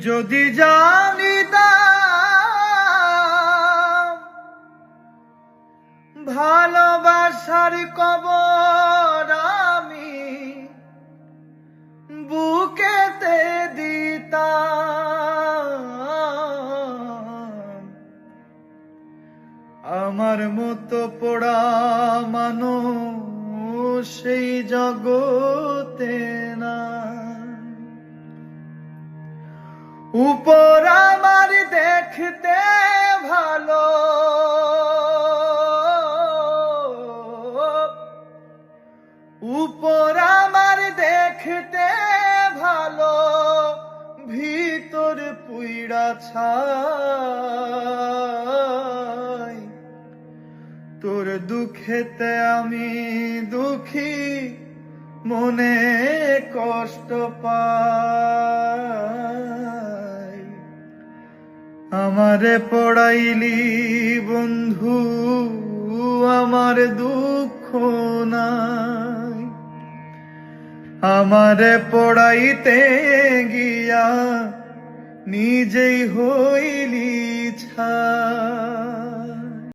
যদি জানিতাম ভালোবাসার কবর আমি বুকেতে দিতাম, আমার মতো পোড়া মানুষ সেই জগতে না। উপর আমার দেখতে ভালো, উপর আমার দেখতে ভালো, ভিতর পুইড়া ছাই। তোর দুঃখেতে আমি দুঃখী, মনে কষ্ট পাই। আমারে পড়াইলি বন্ধু, আমার দুঃখ নাই। আমারে পড়াইতে গিয়া নিজেই হইলি ছাই।